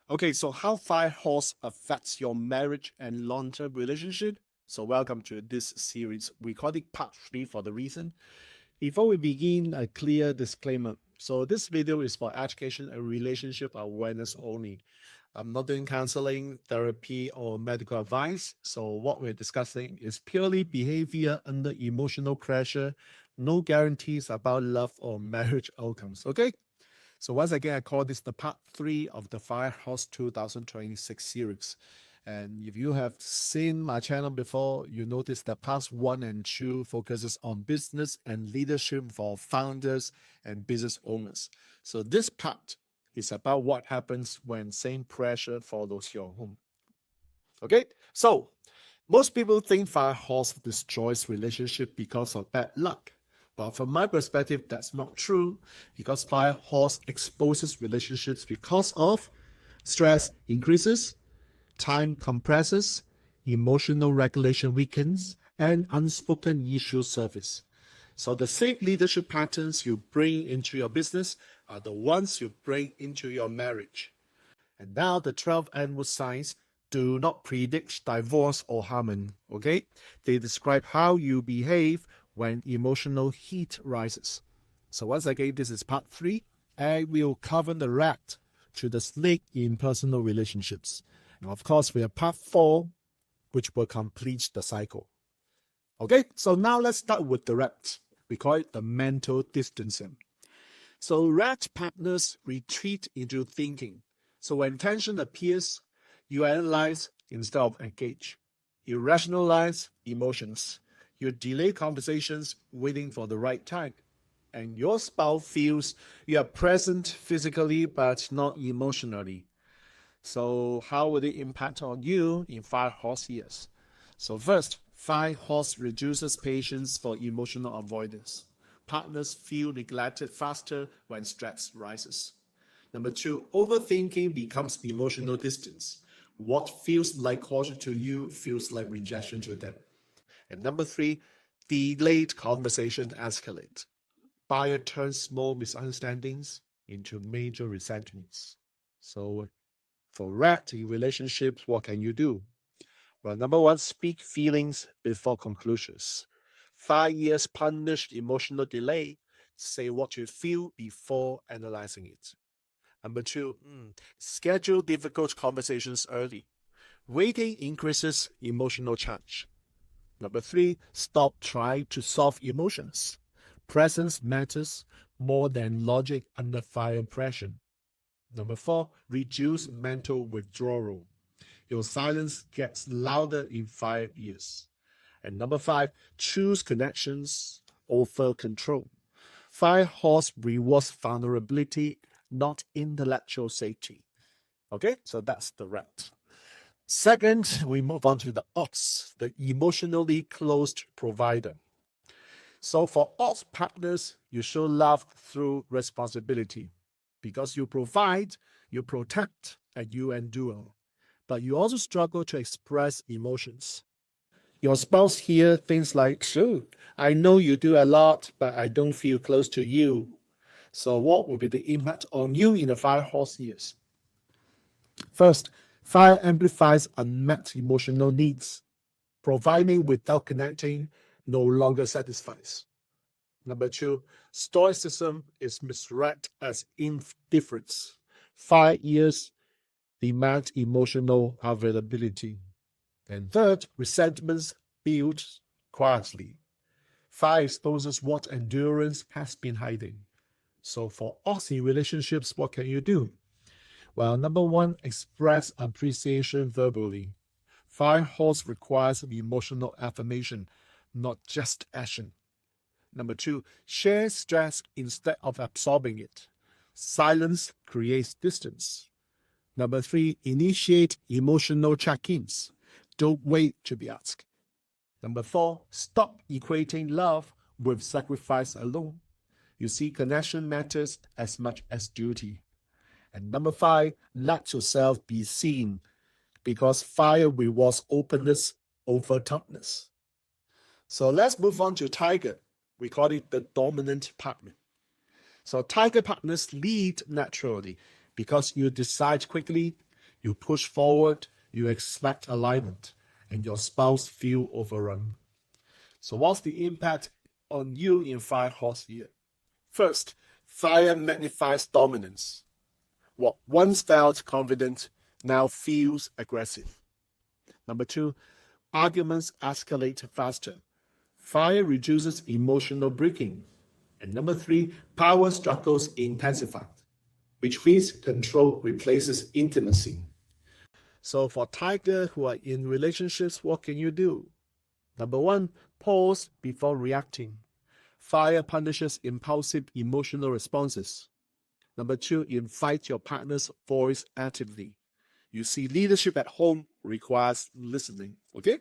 Okay, so how fire horse affects your marriage and long-term relationship? So welcome to this series. We call it part 3 for the reason. Before we begin, a clear disclaimer. So this video is for education and relationship awareness only. I'm not doing counseling, therapy, or medical advice. So what we're discussing is purely behavior under emotional pressure. No guarantees about love or marriage outcomes. Okay? So once again, I call this the part 3 of the Firehouse 2026 series. And if you have seen my channel before, you notice that parts 1 and 2 focuses on business and leadership for founders and business owners. So this part is about what happens when same pressure follows your home. Okay, so most people think Firehorse destroys relationship because of bad luck. But from my perspective, that's not true because Firehorse exposes relationships because of stress increases, time compresses, emotional regulation weakens, and unspoken issues surface. So the same leadership patterns you bring into your business are the ones you bring into your marriage. And now the 12 animal signs do not predict divorce or harmony, okay? They describe how you behave when emotional heat rises. So once again, this is part 3, and we'll cover the rat to the snake in personal relationships. And of course, we have part 4, which will complete the cycle. Okay, so now let's start with the rat. We call it the mental distancing. So rat partners retreat into thinking. So when tension appears, you analyze instead of engage. You rationalize emotions. You delay conversations waiting for the right time. And your spouse feels you are present physically but not emotionally. So how will it impact on you in 5 horse years? So first, 5 horse reduces patience for emotional avoidance. Partners feel neglected faster when stress rises. Number 2, overthinking becomes emotional distance. What feels like caution to you feels like rejection to them. And number 3, delayed conversation escalate. Buyer turns small misunderstandings into major resentments. So for rat in relationships, what can you do? Well, number 1, speak feelings before conclusions. 5 years punish emotional delay. Say what you feel before analyzing it. Number 2, schedule difficult conversations early. Waiting increases emotional charge. Number 3, stop trying to solve emotions. Presence matters more than logic under fire pressure. Number 4, reduce mental withdrawal. Your silence gets louder in 5 years. And number 5, choose connections over control. 5 horse rewards vulnerability, not intellectual safety. Okay, so that's the rat. Second, we move on to the ox, the emotionally closed provider. So for ox partners, you show love through responsibility because you provide, you protect, and you endure. But you also struggle to express emotions. Your spouse hears things like, sure, I know you do a lot, but I don't feel close to you. So what will be the impact on you in the 5 horse years? First, fire amplifies unmet emotional needs. Providing without connecting no longer satisfies. Number 2, stoicism is misread as indifference. 5 years demand emotional availability. And third, resentments build quietly. 5 exposes what endurance has been hiding. So for Aussie relationships, what can you do? Well, number 1, express appreciation verbally. 5 horse requires emotional affirmation, not just action. Number 2, share stress instead of absorbing it. Silence creates distance. Number 3, initiate emotional check-ins. Don't wait to be asked. Number 4, stop equating love with sacrifice alone. You see, connection matters as much as duty. And number 5, let yourself be seen because fire rewards openness over toughness. So let's move on to tiger. We call it the dominant partner. So tiger partners lead naturally because you decide quickly, You push forward, you expect alignment, and your spouse feel overrun. So what's the impact on you in fire horse here? First, fire magnifies dominance. What once felt confident now feels aggressive. Number two, arguments escalate faster. Fire reduces emotional breaking. And number three, power struggles intensify, which means control replaces intimacy. So for Tiger who are in relationships, what can you do? Number one, pause before reacting. Fire punishes impulsive emotional responses. Number two, invite your partner's voice actively. You see, leadership at home requires listening. Okay?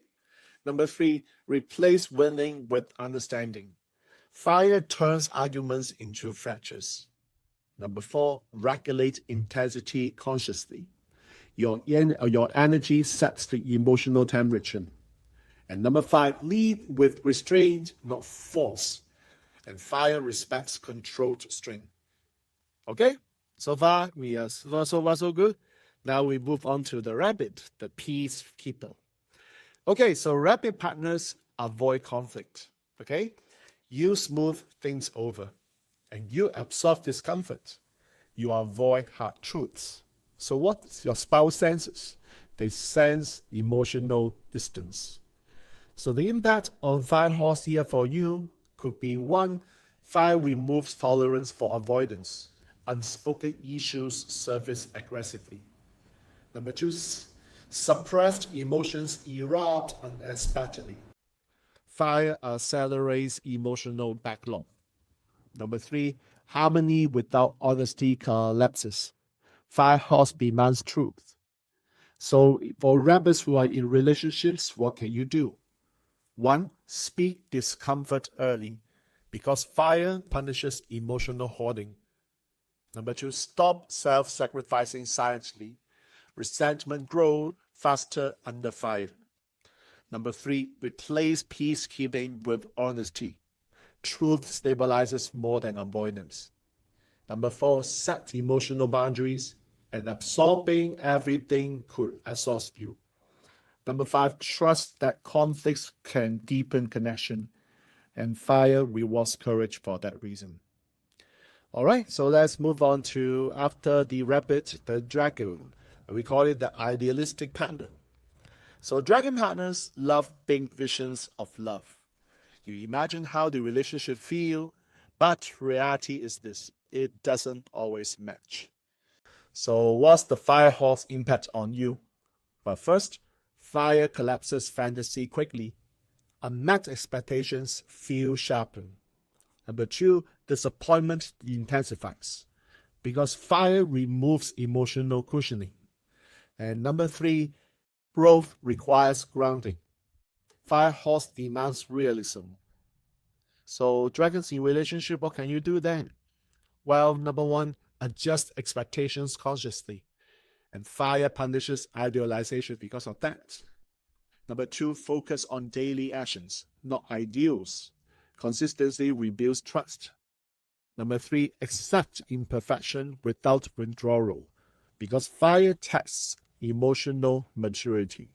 Number three, replace winning with understanding. Fire turns arguments into fractures. Number four, regulate intensity consciously. Your energy sets the emotional temperature. And number five, lead with restraint, not force. And fire respects controlled strength. Okay? So far, we are so far so good. Now we move on to the rabbit, the peacekeeper. Okay, so rabbit partners avoid conflict. Okay? You smooth things over and you absorb discomfort. You avoid hard truths. So what your spouse senses? They sense emotional distance. So the impact on fire horse here for you could be one, fire removes tolerance for avoidance. Unspoken issues surface aggressively. Number two, suppressed emotions erupt unexpectedly. Fire accelerates emotional backlog. Number three, harmony without honesty collapses. Fire horse demands truth. So for rabbits who are in relationships, what can you do? One, speak discomfort early because fire punishes emotional hoarding. Number two, stop self-sacrificing silently. Resentment grows faster under fire. Number three, replace peacekeeping with honesty. Truth stabilizes more than avoidance. Number four, set emotional boundaries, and absorbing everything could exhaust you. Number five, trust that conflicts can deepen connection, and fire rewards courage for that reason. All right, so let's move on to after the rabbit, the dragon. We call it the idealistic partner. So dragon partners love big visions of love. You imagine how the relationship feel, but reality is this: it doesn't always match. So what's the fire horse impact on you? But first, fire collapses fantasy quickly. Unmet expectations feel sharpened. Number two, disappointment intensifies because fire removes emotional cushioning. And number three, growth requires grounding. Fire horse demands realism. So dragons in relationship, what can you do then? Well, number one, adjust expectations consciously. And fire punishes idealization because of that. Number two, focus on daily actions, not ideals. Consistency rebuilds trust. Number three, accept imperfection without withdrawal, because fire tests emotional maturity.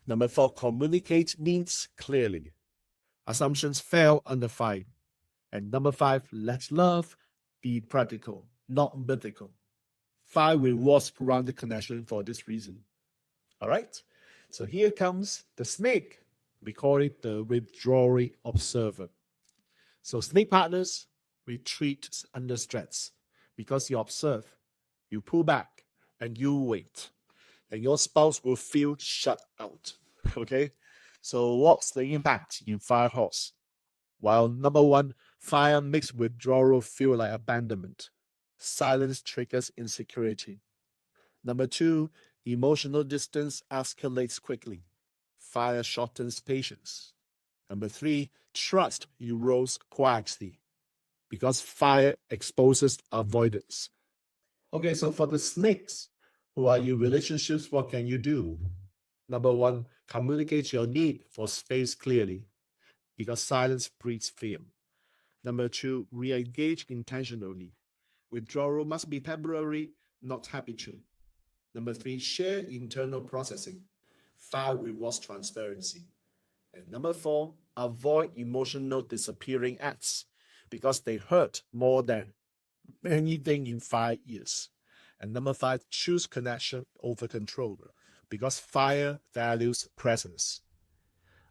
Number four, communicate needs clearly. Assumptions fail under fire. And number five, let love be practical, not mythical. Fire rewards grounded connection for this reason. All right? So here comes the snake. We call it the withdrawing observer. So snake partners retreat under stress because you observe, you pull back, and you wait. And your spouse will feel shut out. Okay? So what's the impact in fire horse? While number one, fire makes withdrawal feel like abandonment. Silence triggers insecurity. Number two, emotional distance escalates quickly. Fire shortens patience. Number three, trust erodes quietly because fire exposes avoidance. Okay, so for the snakes who are in relationships, what can you do? Number one, communicate your need for space clearly because silence breeds fear. Number two, re-engage intentionally. Withdrawal must be temporary, not habitual. Number 3, share internal processing. 5, rewards transparency. And number 4, avoid emotional disappearing acts because they hurt more than anything in 5 years. And number 5, choose connection over control because fire values presence.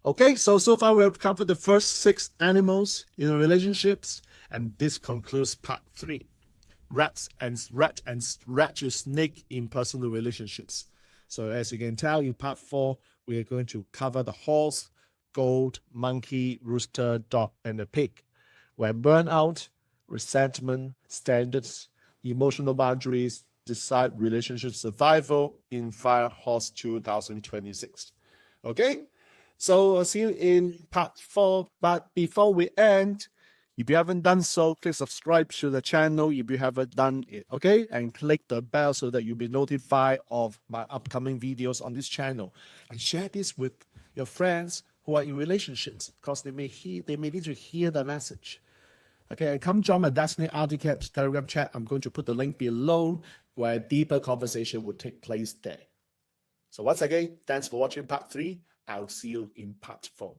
Okay, so far we have covered the first 6 animals in relationships, and this concludes part 3. Rat and snake in personal relationships. So as you can tell, in part 4, we are going to cover the horse, goat, monkey, rooster, dog, and the pig, where burnout, resentment, standards, emotional boundaries decide relationship survival in Fire Horse 2026. Okay, so I'll see you in part 4. But before we end, if you haven't done so, please subscribe to the channel if you haven't done it, okay? And click the bell so that you'll be notified of my upcoming videos on this channel. And share this with your friends who are in relationships because they may need to hear the message. Okay, and come join my Destiny Articat Telegram chat. I'm going to put the link below where a deeper conversation will take place there. So once again, thanks for watching part 3. I'll see you in part 4.